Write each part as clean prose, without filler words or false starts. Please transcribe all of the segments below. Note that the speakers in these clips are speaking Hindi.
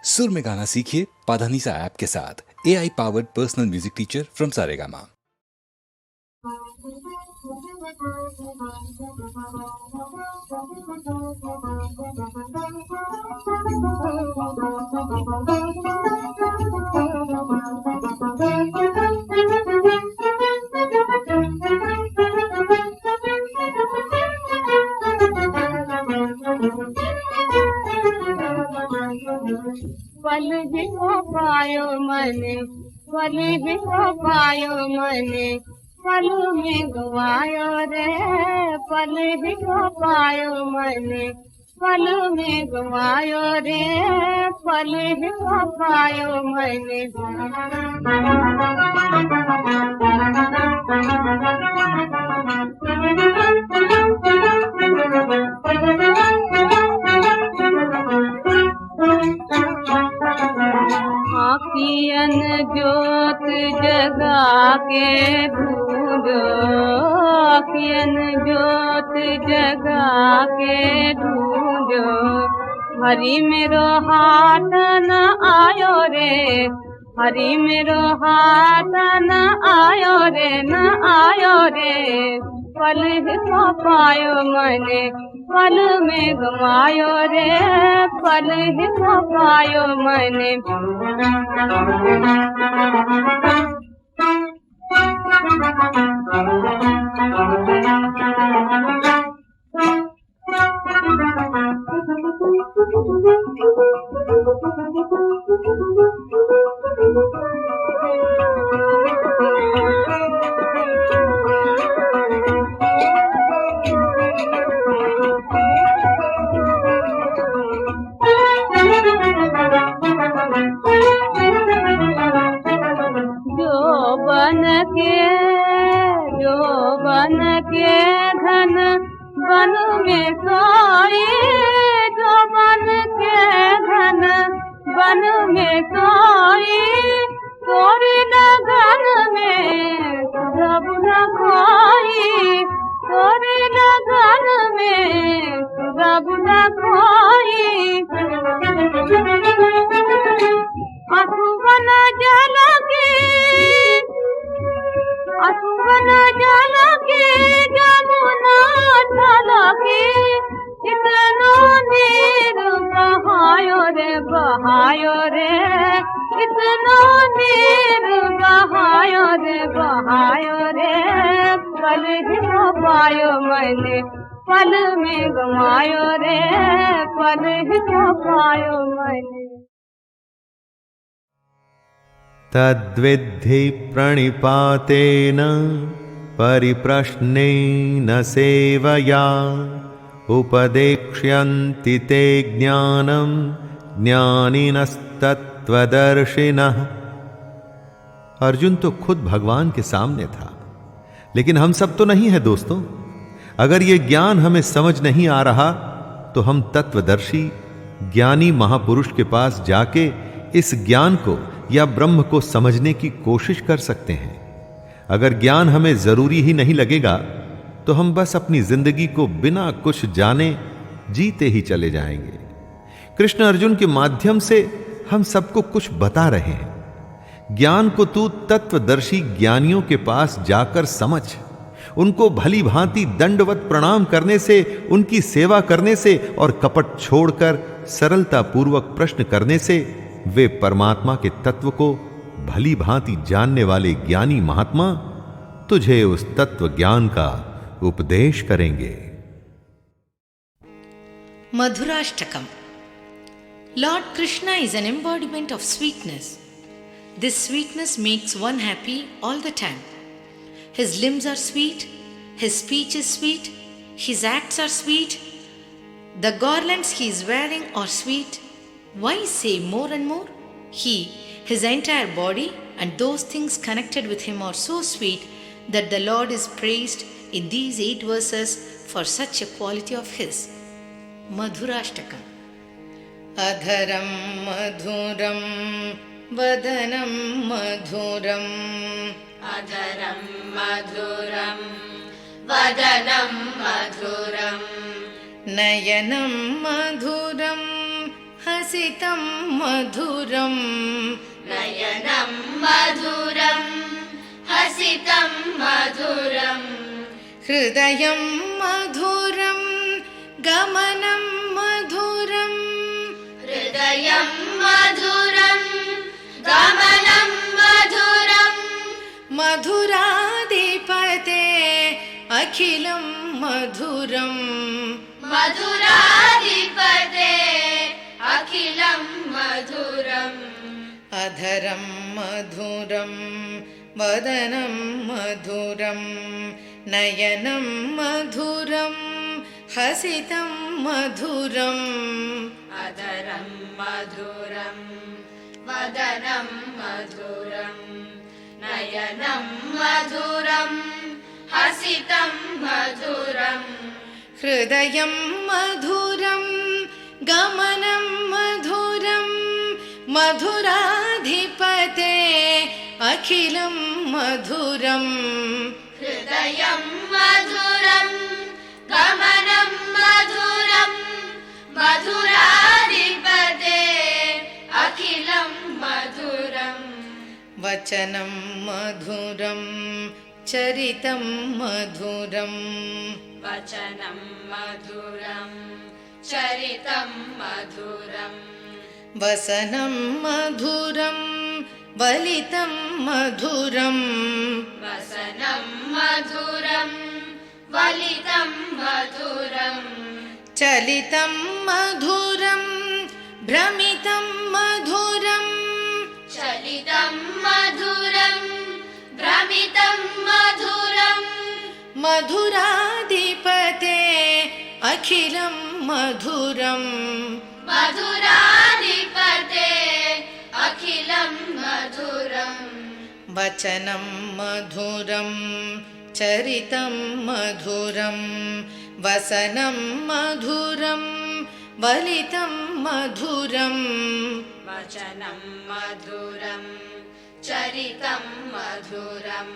सुर में गाना सीखिए पाधानीसा ऐप के साथ। AI powered personal music teacher from Saregama. पल भी को पायो मने, पल भी को पायो मने, पल में गवायो रे, पल भी को पायो मने, पल में गवायो रे, पल भी को पायो मने। आँखियन ज्योत जगा के ढूंढो, आँखियन ज्योत जगा के ढूंढो, हरि मेरो हाथ न आयो रे, हरि मेरो हाथ न आयो रे, न आयो रे, पल को पायो मने, पल में गवायो रे, पल को पायो मने। बन के धन बन में सोई, जो बन के धन बन में सोई, तोरी लगन में सब न खोई, तोरी लगन में सब न खोई। अथुवन जल की, अथुवन जल की, जमुना जल की, इतनो नीर बहायो रे, बहायो रे, इतनो नीर बहायो रे, बहायो रे, पल को पायो मैंने, पल में गवायो रे, पल को पायो मैंने। तद्विद्धि प्रणिपातेन परिप्रश्नेन सेवया, उपदेक्ष्यन्ति ते ज्ञानं ज्ञानिनस्तत्त्वदर्शिनः। अर्जुन तो खुद भगवान के सामने था, लेकिन हम सब तो नहीं है दोस्तों। अगर ये ज्ञान हमें समझ नहीं आ रहा तो हम तत्वदर्शी ज्ञानी महापुरुष के पास जाके इस ज्ञान को या ब्रह्म को समझने की कोशिश कर सकते हैं। अगर ज्ञान हमें जरूरी ही नहीं लगेगा तो हम बस अपनी जिंदगी को बिना कुछ जाने जीते ही चले जाएंगे। कृष्ण अर्जुन के माध्यम से हम सबको कुछ बता रहे हैं। ज्ञान को तू तत्वदर्शी ज्ञानियों के पास जाकर समझ, उनको भली भांति दंडवत प्रणाम करने से, उनकी सेवा करने से और कपट छोड़कर सरलता पूर्वक प्रश्न करने से वे परमात्मा के तत्व को भली भांति जानने वाले ज्ञानी महात्मा तुझे उस तत्व ज्ञान का उपदेश करेंगे। Madhurashtakam. Lord Krishna is an embodiment of sweetness. This sweetness makes one happy all the time. His limbs are sweet, his speech is sweet, his acts are sweet, the garlands he is wearing are sweet. Why say more and more? His entire body and those things connected with him are so sweet that the Lord is praised in these 8 verses for such a quality of his. Madhurashtakam. Adharam madhuram vadanam madhuram, Adharam madhuram vadanam madhuram, Nayanam madhuram हसितं मधुरम् नयनं मधुरं हसितं मधुरम् हृदयं मधुरं गमनं मधुरम् हृदयं मधुरं गमनं मधुरम् मधुराधिपते अखिलं मधुरम् मधुराधिपते अखिलं मधुरम् अधरं मधुरं वदनं मधुरं नयनं मधुरं हसितं मधुरम् अधरं मधुरं वदनं मधुरं नयनं मधुरं हसितं मधुरम् हृदयं मधुरं गमनं मधुरं मधुराधिपते अखिलं मधुरम् हृदयं मधुरं गमनं मधुरं मधुराधिपते अखिलं मधुरम् वचनं मधुरं चरितं मधुरम् वचनं मधुरं चरितं मधुरम् वसनं मधुरं वलितं मधुरम् वसनं मधुरं वलितं मधुरम् चलितं मधुरं भ्रमितं मधुरम् चलितं मधुरं भ्रमितं मधुरम् मधुराधिपते अखिलं मधुरम् मधुराधिपते अखिलं मधुरम् वचनं मधुरं चरितं मधुरं वसनं मधुरं वलितं मधुरम् वचनं मधुरं चरितं मधुरं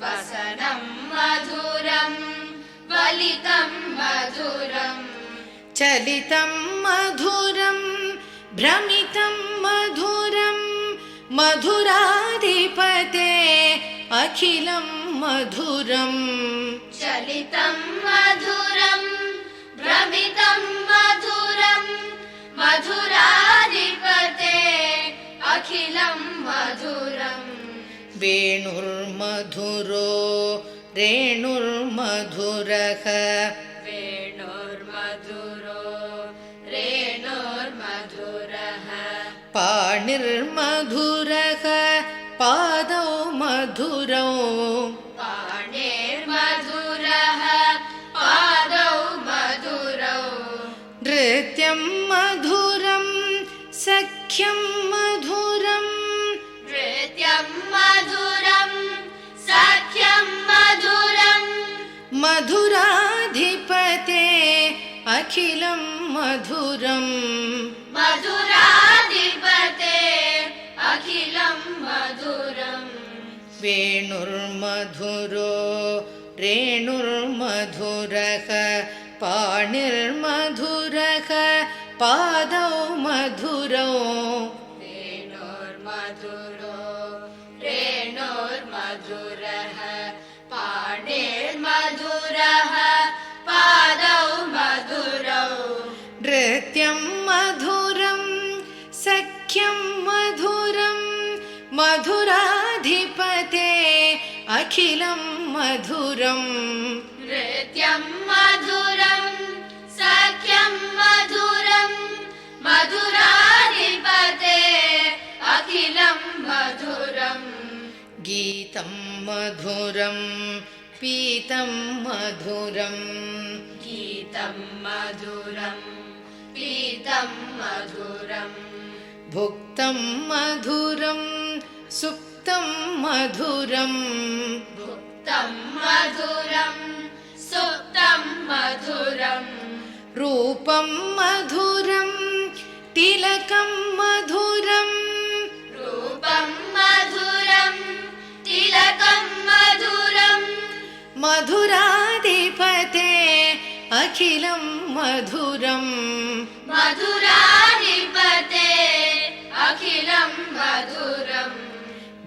वसनं मधुरं वलितं मधुरम् चलितं मधुरं भ्रमितं मधुरं मधुराधिपते अखिलं मधुरम् चलितं मधुरं भ्रमितं मधुरं मधुराधिपते अखिलं मधुरम् वेणुर्मधुरो रेणुर्मधुरः वेणुर्मधुरो रेणुर्मधुरः पाणिर्मधुरः पादौ मधुरौ पाणिर्मधुरः पादौ मधुरौ नृत्यं मधुरं सख्यं मधुरम् नृत्यं मधुरं सख्यं मधुरम् मधुराधिपते अखिलं मधुरम् मधुराधिपते अखिलं मधुरम् वेणुर्मधुरो रेणुर्मधुरः पाणिर्मधुरः पादौ मधुरौ वेणुर्मधुरो रेणुर्मधुरः पाणिर्मधुरः पादौ मधुरौ नृत्यं मधुरं सख्यं मधुरं मधुराधिपते अखिलं मधुरम् नृत्यं मधुरं सख्यं मधुरं मधुराधिपते अखिलं मधुरम् गीतं मधुरं पीतं मधुरम् गीतं मधुरं पीतं मधुरम् भुक्तं मधुरं सुप्तं मधुरम् भुक्तं मधुरं सुप्तं मधुरम् रूपं मधुरं तिलकं मधुरम् रूपं मधुरं तिलकं मधुरम् मधुराधिपते अखिलं मधुरम् मधुराधिपते अखिलं मधुरम्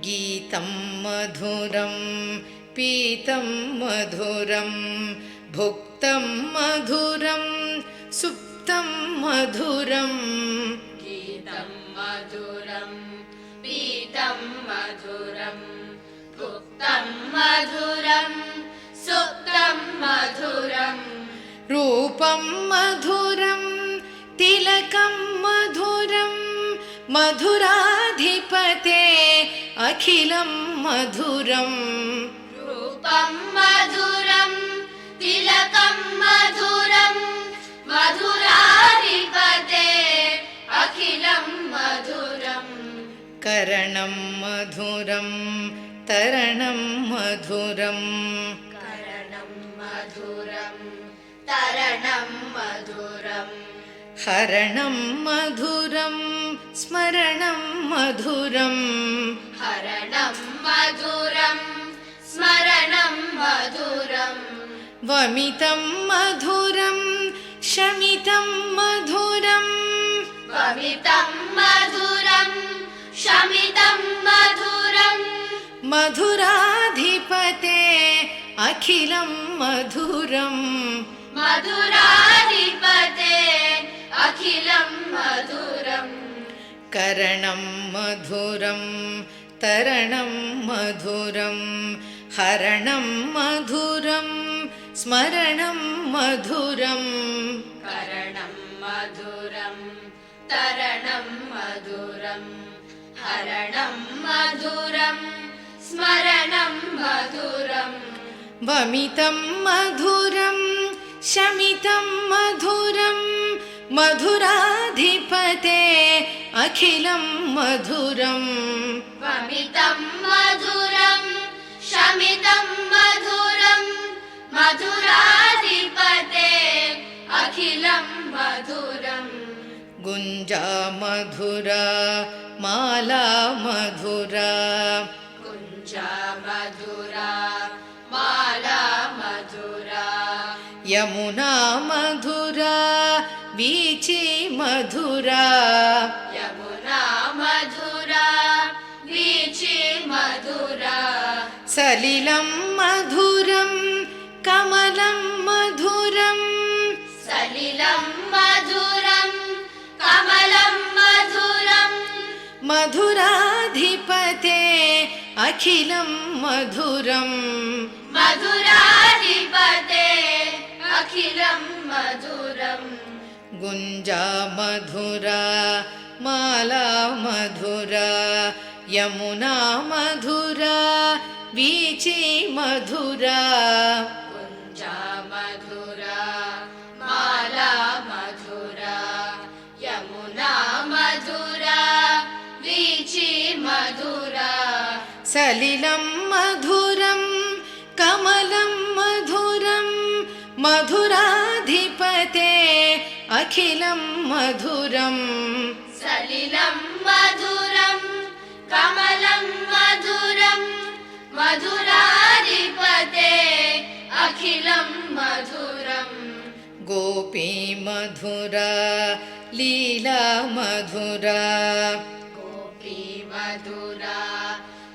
गीतं मधुरं पीतं मधुरं भुक्तं मधुरं सुप्तं मधुरम् गीतं मधुरं पीतं मधुरं भुक्तं मधुरं सुप्तं मधुरम् रूपं मधुरं तिलकं मधुरं मधुराधिपते अखिलं मधुरम् रूपं मधुरं तिलकं मधुरं मधुराधिपते अखिलं मधुरम् करणं मधुरं तरणं मधुरं करणं मधुरं तरणं मधुरम् हरणं मधुरं स्मरणं मधुरं हरणं मधुरं स्मरणं मधुरम् वमितं मधुरं शमितं मधुरं वमितं मधुरं शमितं मधुरम् मधुराधिपते अखिलं मधुरम् मधुराधिपते अखिलं मधुरम् करणं मधुरं तरणं मधुरं हरणं मधुरं स्मरणं मधुरम् करणं मधुरं तरणं मधुरं हरणं मधुरं स्मरणं मधुरम् वमितं मधुरं शमितं मधुरं मधुराधिपते अखिलं मधुरम् वमितं मधुरं शमितं मधुरं मधुराधिपते अखिलं मधुरम् गुञ्जा मधुरा माला मधुरा कुञ्जा मधुरा माला मधुरा यमुना मधुरा वीची मधुरा यमुना मधुरा वीची मधुरा सलिलं मधुरं कमलं मधुरं सलिलं मधुरं कमलं मधुरम् मधुराधिपते अखिलं मधुरम् मधुराधिपते अखिलं मधुरम् गुञ्जा मधुरा माला मधुरा यमुना मधुरा वीची मधुरा कुञ्जा मधुरा माला मधुरा यमुना मधुरा वीची मधुरा सलिलं मधुरं कमलं मधुरं मधुराधिपते अखिलं मधुरम् सलिलं मधुरं कमलं मधुरं मधुराधिपते अखिलं मधुरम् गोपी मधुरा लीला मधुरा गोपी मधुरा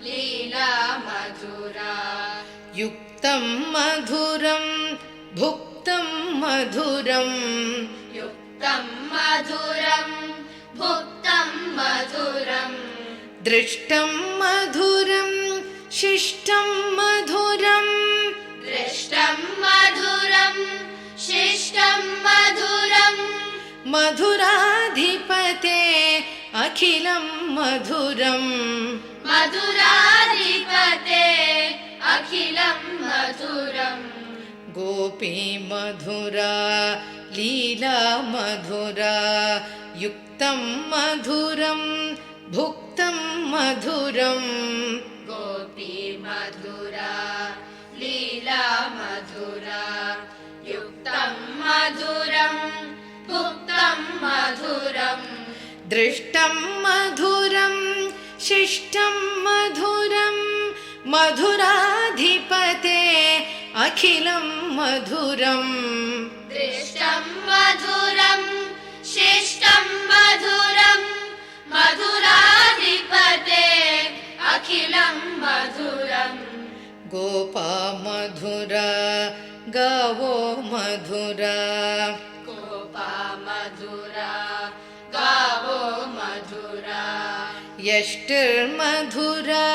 लीला मधुरा युक्तं मधुरं भुक्तं मधुरं युक्तं मधुरं भुक्तं मधुरम् दृष्टं मधुरं शिष्टं मधुरं दृष्टं मधुरं शिष्टं मधुरम् मधुराधिपते अखिलं मधुरम् मधुराधिपते अखिलं मधुरम् गोपी मधुरा लीला मधुरा युक्तं मधुरं भुक्तं मधुरम् गोपी मधुरा लीला मधुरा युक्तं मधुरं भुक्तं मधुरम् दृष्टं मधुरं शिष्टं मधुरं मधुराधिपते अखिलं मधुरम् दृष्टं मधुरं शिष्टं मधुरं मधुराधिपते अखिलं मधुरम् गोपा मधुरा गावो मधुरा गोपा मधुरा गावो मधुरा यष्टिर्मधुरा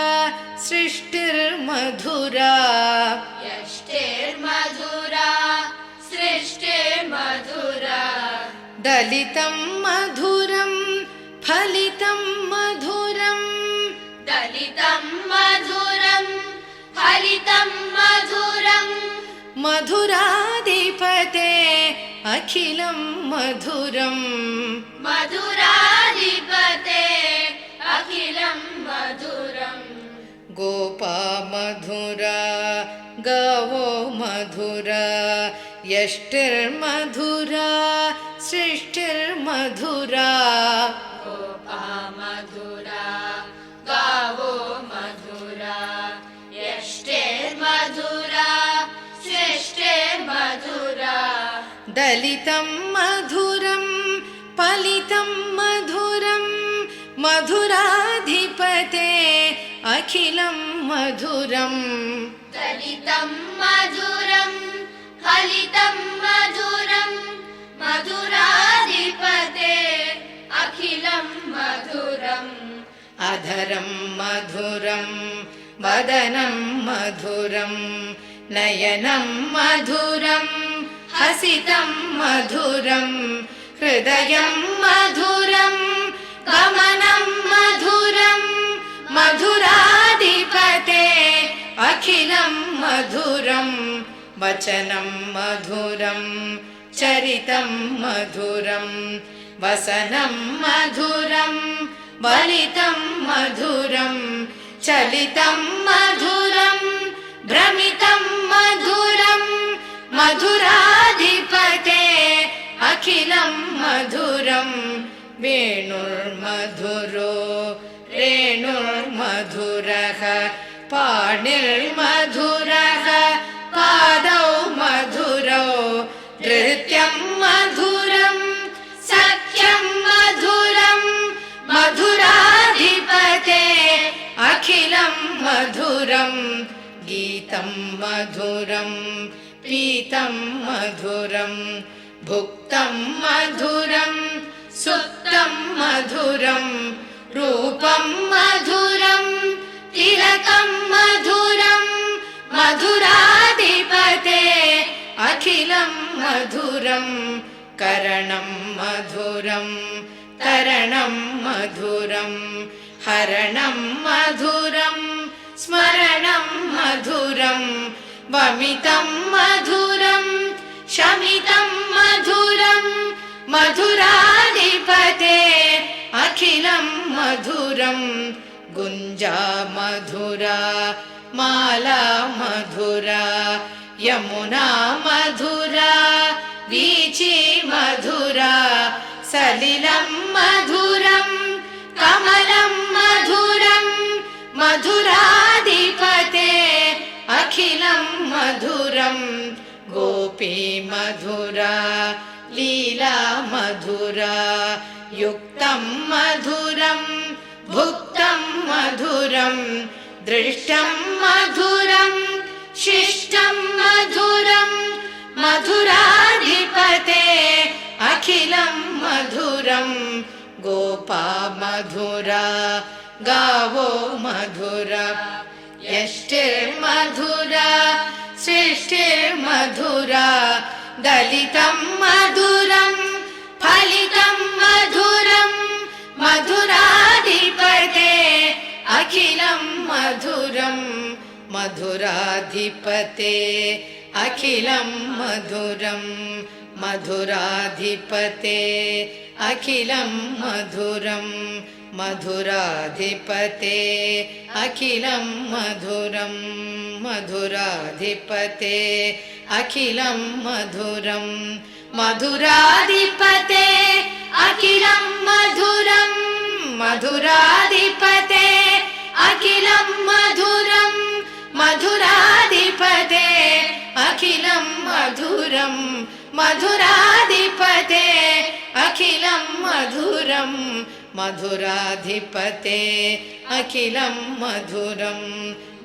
सृष्टिर्मधुरा यष्टिर्मधुरा सृष्टिर्मधुरा दलितं मधुरं फलितं मधुरं दलितं मधुरं फलितं मधुरं मधुराधिपते अखिलं मधुरं मधुराधिपते अखिलं मधुरम् गोपा मधुरा गावो मधुरा यष्टिर्मधुरा सृष्टिर्मधुरा गोपा मधुरा गावो मधुरा यष्टिर्मधुरा सृष्टिर्मधुरा दलितं मधुरं फलितं मधुरं मधुराधिपते अखिलं मधुरं दलितं मधुरं फलितं मधुरं मधुराधिपते अखिलं मधुरम् अधरं मधुरं वदनं मधुरं नयनं मधुरं हसितं मधुरं हृदयं मधुरं गमनं मधुरं मधुराधिपते अखिलं मधुरं वचनं मधुरं चरितं मधुरं वसनं मधुरं बलितं मधुरं चलितं मधुरं भ्रमितं मधुरं मधुराधिपते अखिलं मधुरं वेणुर्मधुरो रेणुर्मधुरः पाणिर्मधुरः पादौ मधुरौ नृत्यं मधुरं सख्यं मधुरं मधुराधिपते अखिलं मधुरं गीतं मधुरं पीतं मधुरं भुक्तं मधुरं सुप्तं मधुरं रूपं मधुरं तिलकं मधुरं मधुराधिपते अखिलं मधुरं करणं मधुरं तरणं मधुरं हरणं मधुरं स्मरणं मधुरं वमितं मधुरं शमितं मधुरं मधुराधिपते अखिलं मधुरं गुञ्जा मधुरा माला मधुरा यमुना मधुरा वीची मधुरा सलिलं मधुरं कमलं मधुरं मधुराधिपते अखिलं मधुरं गोपी मधुरा लीला मधुरा युक्तं मधुरं भुक्तं मधुरं दृष्टं मधुरं शिष्टं मधुरं मधुराधिपते अखिलं मधुरं गोपा मधुरा गावो मधुरा यष्टिर्मधुरा सृष्टिर्मधुरा दलितं मधुरं फलितं मधुरं मधुराधिपते अखिलं मधुरं मधुराधिपते अखिलं मधुरं मधुराधिपते अखिलं मधुरं मधुराधिपते अखिलं मधुरं मधुराधिपते अखिलं मधुरं मधुराधिपते अखिलं मधुरं मधुराधिपते अखिलं मधुरं मधुराधिपते अखिलं मधुरं मधुराधिपते अखिलं मधुरं मधुराधिपते अखिलं मधुरं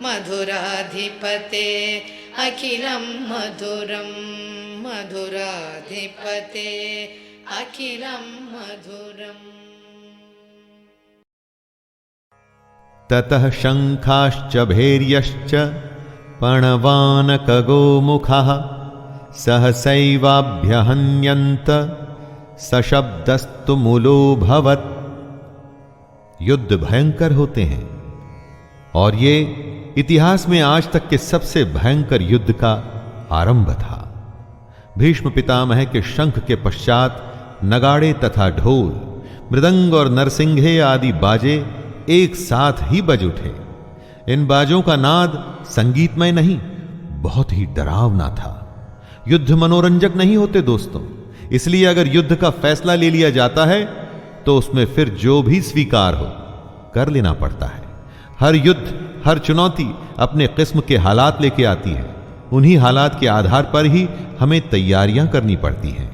मधुराधिपते अखिलं मधुरं मधुराधिपते अखिलं मधुरम्। ततः शङ्खाश्च भैर्यश्च पणवानकगोमुखः सहसैवाभ्यहन्यन्त सशब्दस्तु मूलोऽभवत्। युद्ध भयंकर होते हैं और ये इतिहास में आज तक के सबसे भयंकर युद्ध का आरंभ था। भीष्म पितामह के शंख के पश्चात नगाड़े तथा ढोल, मृदंग और नरसिंघे आदि बाजे एक साथ ही बज उठे। इन बाजों का नाद संगीतमय नहीं, बहुत ही डरावना था। युद्ध मनोरंजक नहीं होते दोस्तों, इसलिए अगर युद्ध का फैसला ले लिया जाता है तो उसमें फिर जो भी स्वीकार हो कर लेना पड़ता है। हर युद्ध, हर चुनौती अपने किस्म के हालात लेके आती है। उन्हीं हालात के आधार पर ही हमें तैयारियां करनी पड़ती हैं।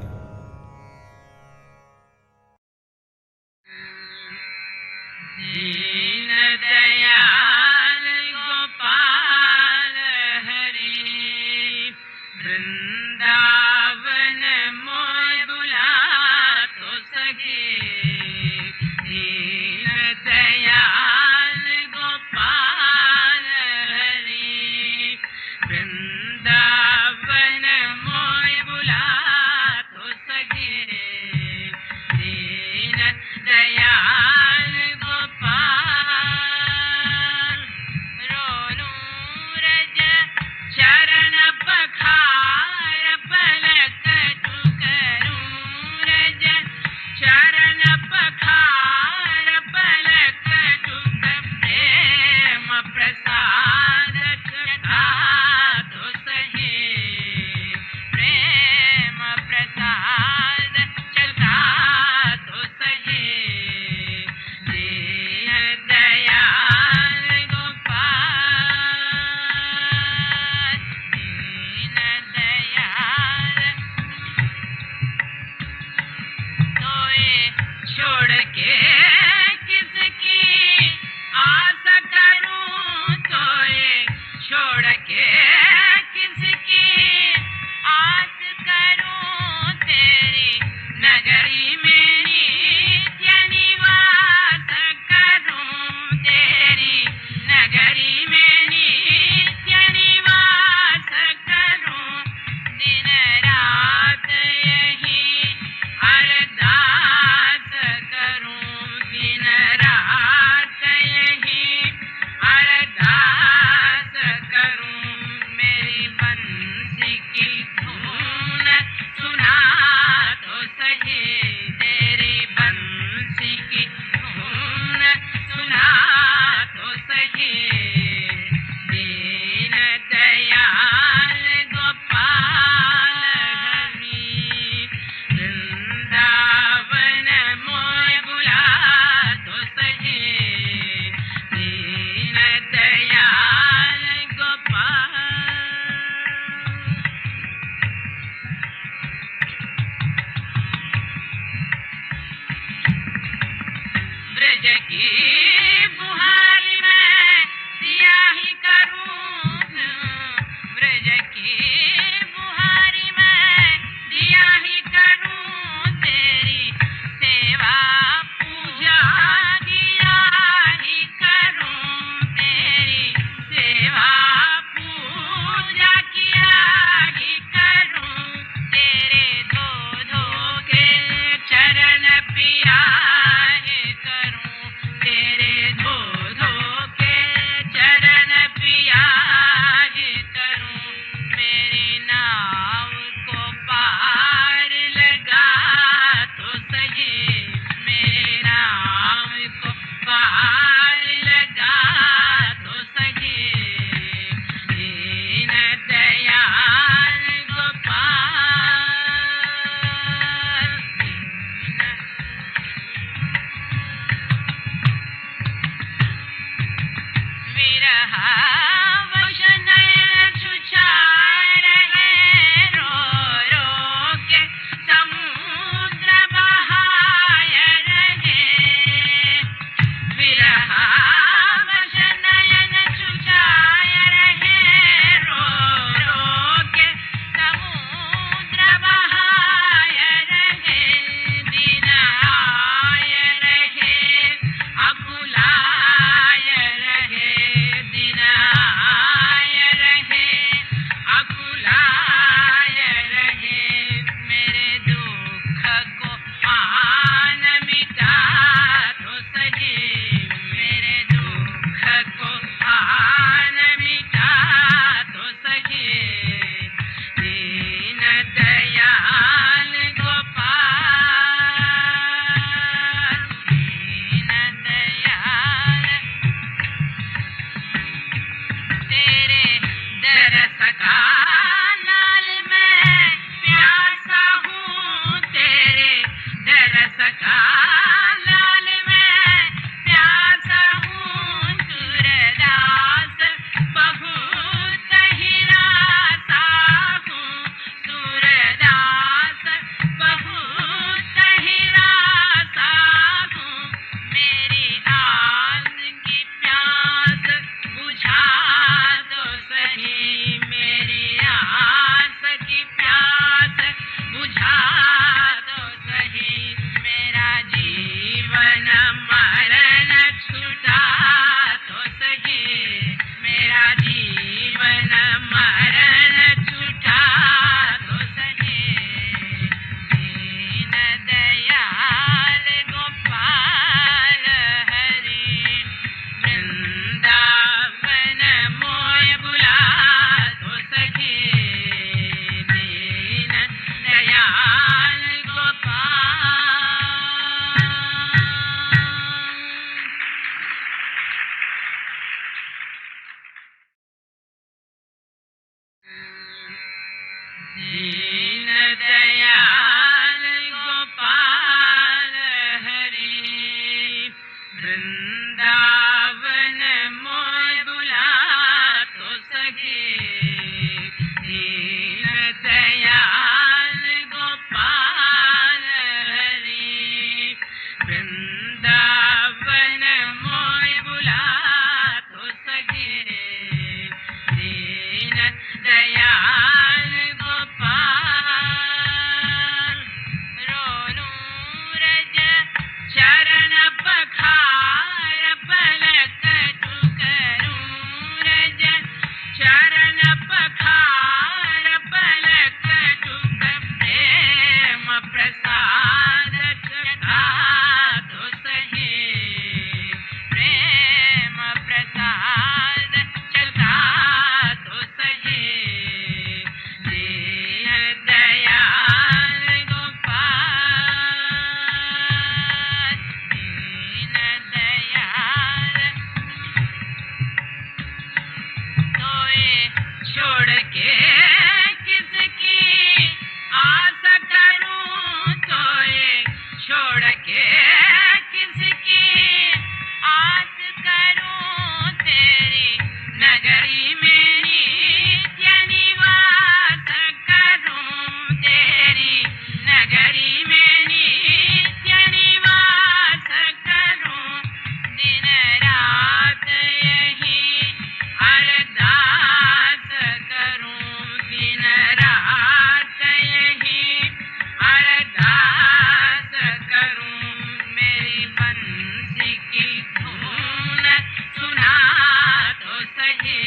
वृंदावन मोय बुला तो सके, दीन दयाल गोपाल हरि। वृंदावन मोय बुला तो सके, दीन दयाल गोपाल। रोनू रज चरण पखार, पलक टुकरूं रज चरण पखार, पलक टुक प्रेम प्रसाद चखा तो सहे, प्रेम प्रसाद चखा तो सहे, दीन दयाल गोपाल, दीन दयाल। तोए छोड़ के किसकी आस करूं, तोए छोड़ के किसकी आस करूं, तेरी नगरी में नित्य निवास करूं, तेरी नगरी में नित्य निवास करूं, दिन रात यही अरदास करूं, दिन रात यही अरदास करूं, मेरी बंसी की धुन सुना तो सके,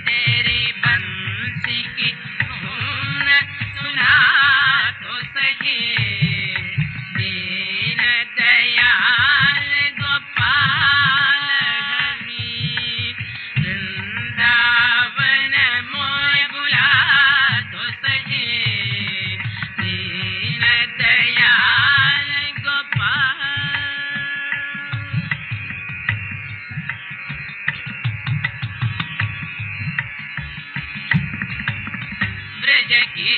तेरी बंसी की धुन सुना तो सके, दीन दयाल गोपाल हरि। वृंदावन मोय बुला तो सके, दीन दयाल गोपाल। ब्रज की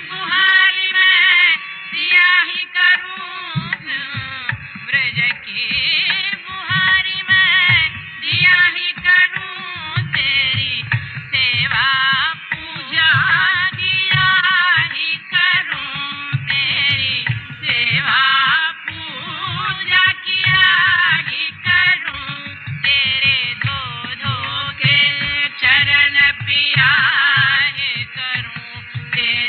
बुहारी में सियाही करूं, ब्रज की बुहारी में सियाही करूं, तेरी सेवा पूजा दिया ही करूं, तेरी सेवा पूजा किया ही करूं, तेरे धो धो के चरण पिया ही करूं, तेरे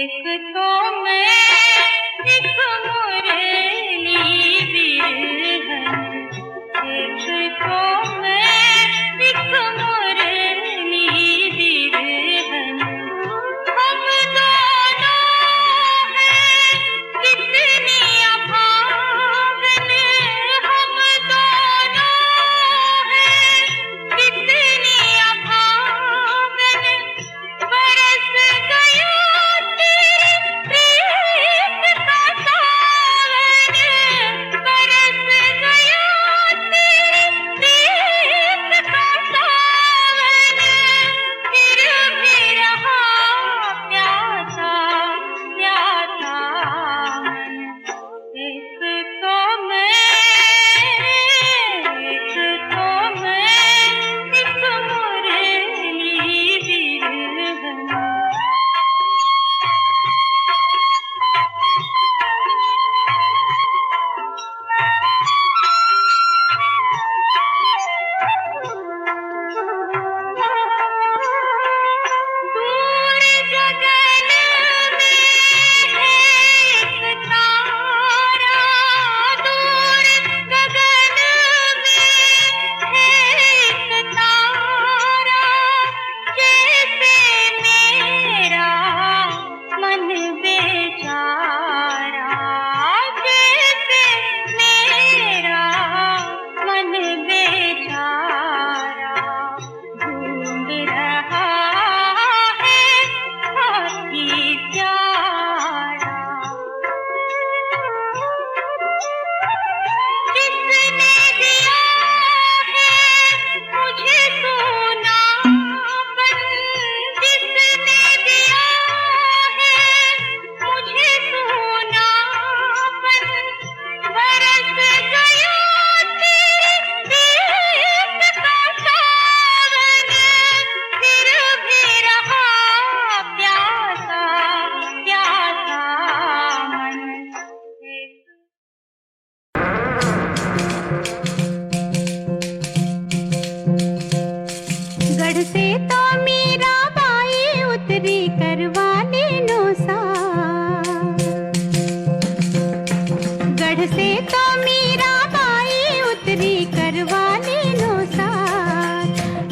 एक तो मैं एक मुरली बिरहन, एक तो मैं एक मुरली बिरहन, हम दोनों हैं कितनी अभागन, हम दोनों हैं कितनी अभागन, बरस गया तेरे प्रेम का सावन, बरस गया तेरे प्रेम का सावन, फिर भी रहा प्यासा प्यासा मन। एक तो मैं एक मुरली बिरहन। दूर गगन में है एक तारा, दूर गगन में है एक तारा, जैसे मेरा मन बेचारा, जैसे मेरा मन बेचारा, ढूंढ रहा है साथी प्यारा। किसने दिया है मुझे सोनापन, किसने दिया है मुझे सोनापन, बरस गया तेरे प्रेम का सावन, फिर भी रहा प्यासा प्यासा मन। गढ़ से तो मीराबाई उतरी करवाने नौसा, गढ़ से तो मीराबाई उतरी करवाने नौसा,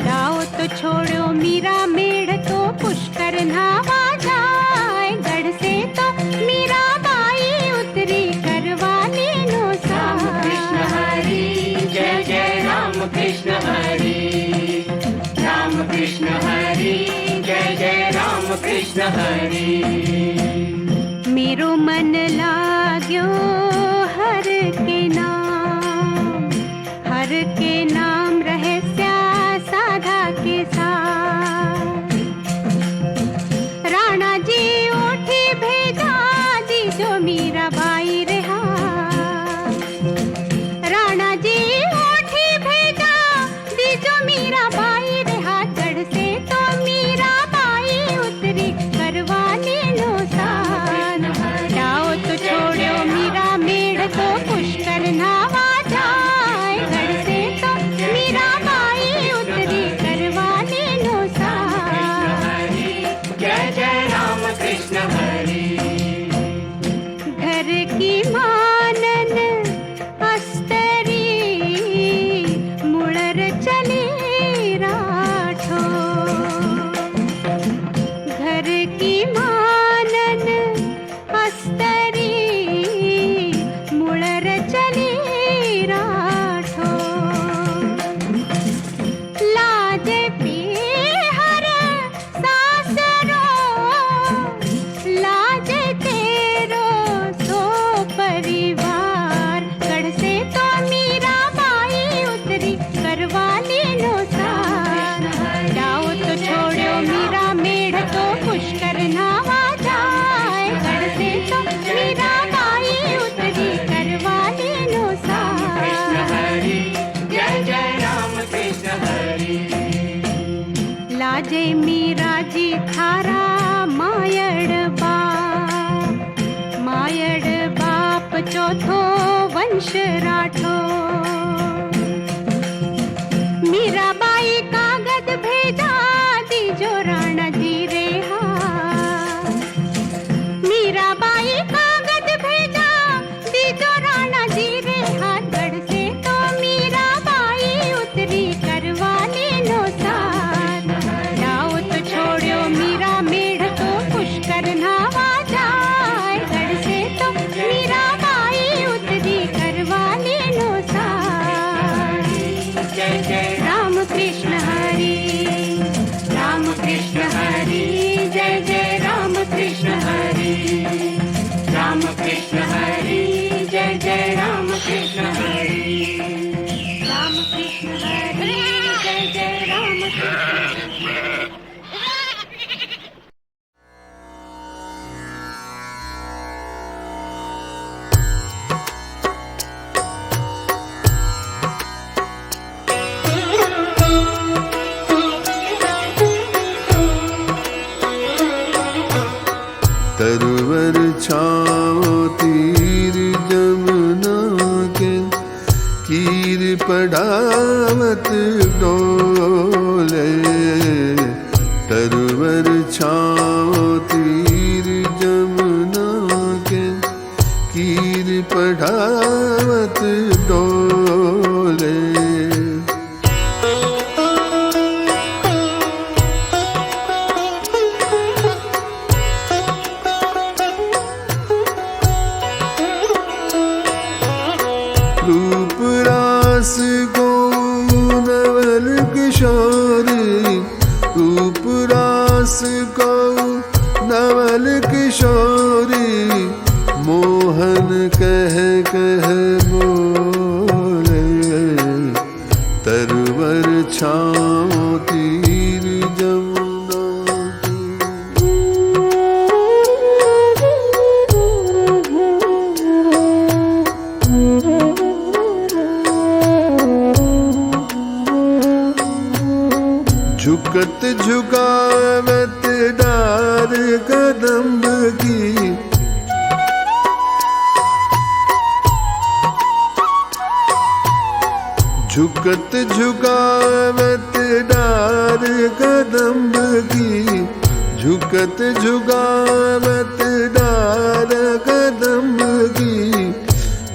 गाओ तो छोड़ो मीरा मेढ़ तो पुष्कर नहावा जाए, गढ़ से तो मीराबाई उतरी करवाने नौसा। राम कृष्ण हरि जय जय राम कृष्ण हरि, राम कृष्ण हरि जय जय राम कृष्ण हरि। मेरो मन लाग्यो हर के नाम रहस्य साधा के साथ, राणा जी उठी भेजा दी जो मीराबाई रहा, राणा जी उठी भेजा दी जो मीराबाई रहा, गढ़ से तो मीराबाई उतरी करवाने नौसान, जाओ तो छोड़ो मीरा मेढ़ तो पुष्कर नहावा जाए, गढ़ से तो मीराबाई उतरी करवाने नौसान। जय जय राम कृष्ण हरि। घर की मानन अस्तरी मुड़र चले राठो, घर की मानन अस्तरी मुड़र चले राठो, लाजे पीहर सासरो, लाजे तेरो सो परिवार, गढ़ से तो मीराबाई उतरी करवाने नौसान, जाओ तो छोड़ो मीरा मेढ़ तो पुष्कर नहावा जाए, गढ़ से तो मीराबाई उतरी करवाने नौसान। हरि जय जय राम कृष्ण हरि। लाजे मीरा जी थारा मायड़ बाप चौथो वंश राठो, मीराबाई कागज भेजा दी जो राणा जी रेहा, तरवर छाओ तीर जमुना के, कीर पढ़ावत डोले। तरवर छाओ तीर जमुना के, कीर पढ़ावत डोले। रूप रास को नवल किशोरी, रूप रास को नवल किशोरी, मोहन कह कह बोले। तरवर छाओ तीर जमुना की। झुकत झुकावत डार कदम्ब की, झुकत झुकावत डार कदम्ब की, झुकत झुकावत डार कदम्ब की।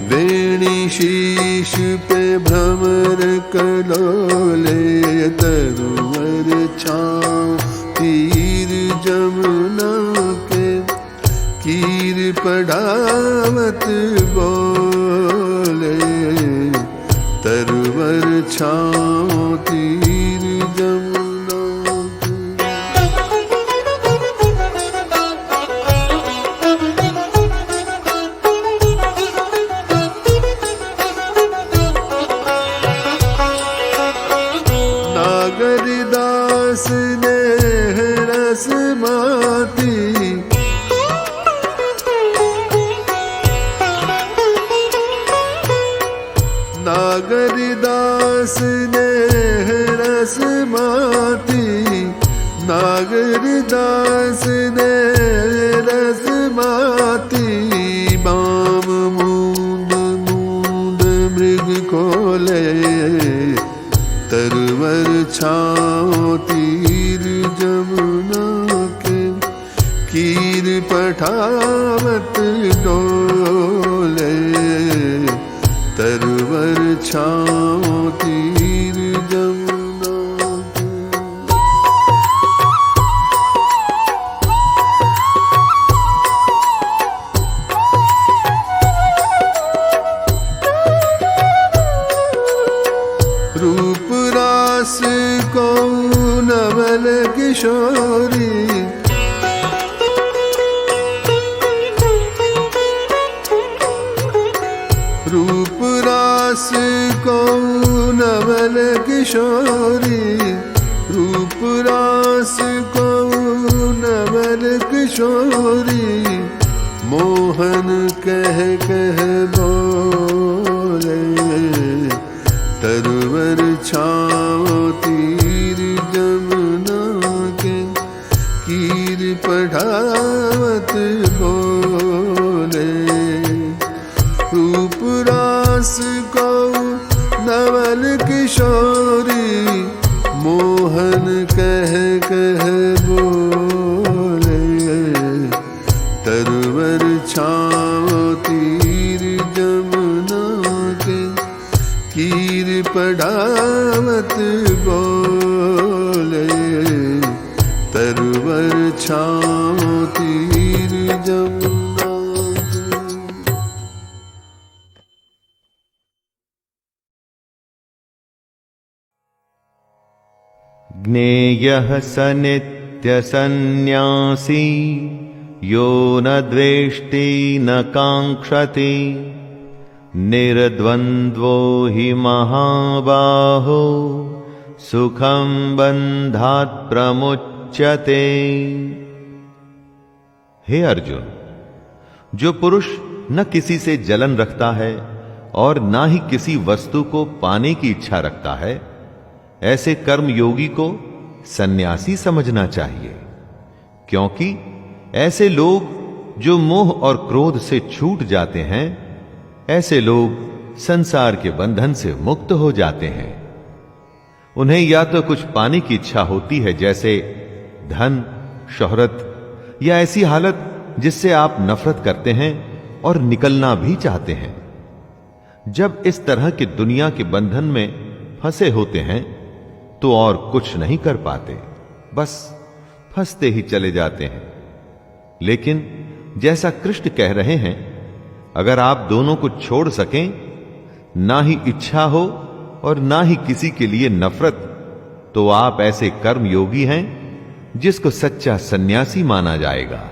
वेणी शीश पे भ्रमर कलोले। तरवर छाओ तीर जमुना के, कीर पढ़ावत बोले। तरवर छाओ तीर जमुना के। नागरदास ने रस माती, नागरदास ने रस माती, नागरदास ने रस माती। बाम मूंद मूंद मृग खोले। तरवर छाओ तीर जमुना के, कीर पठावत डोले। तरवर छाओ तीर जमुना के। रूप रास को नवल किशोरी, रूप रास को नवल किशोरी, रूप रास को नवल किशोरी। मोहन कह कह बोले। तरवर छाओ तीर जमुना के, कीर पढ़ावत बोले। रूप रास को नवल किशोरी, मोहन कह कह बोले। तरवर छाओ तीर जमुना के, कीर पढ़ावत बोले। तरवर छाओ तीर जमुना के। ज्ञेयः स नित्यसन्न्यासी, यो न द्वेष्टि न काङ्क्षति। निर्द्वन्द्वो हि महाबाहो, सुखम बंधात प्रमुच्यते। हे अर्जुन, जो पुरुष न किसी से जलन रखता है और ना ही किसी वस्तु को पाने की इच्छा रखता है, ऐसे कर्म योगी को सन्यासी समझना चाहिए, क्योंकि ऐसे लोग जो मोह और क्रोध से छूट जाते हैं, ऐसे लोग संसार के बंधन से मुक्त हो जाते हैं। उन्हें या तो कुछ पाने की इच्छा होती है, जैसे धन, शोहरत, या ऐसी हालत जिससे आप नफरत करते हैं और निकलना भी चाहते हैं। जब इस तरह के दुनिया के बंधन में फंसे होते हैं तो और कुछ नहीं कर पाते, बस फंसते ही चले जाते हैं। लेकिन जैसा कृष्ण कह रहे हैं, अगर आप दोनों को छोड़ सकें, ना ही इच्छा हो और ना ही किसी के लिए नफरत, तो आप ऐसे कर्म योगी हैं जिसको सच्चा सन्यासी माना जाएगा।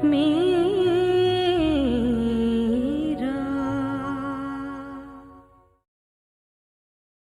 मेरे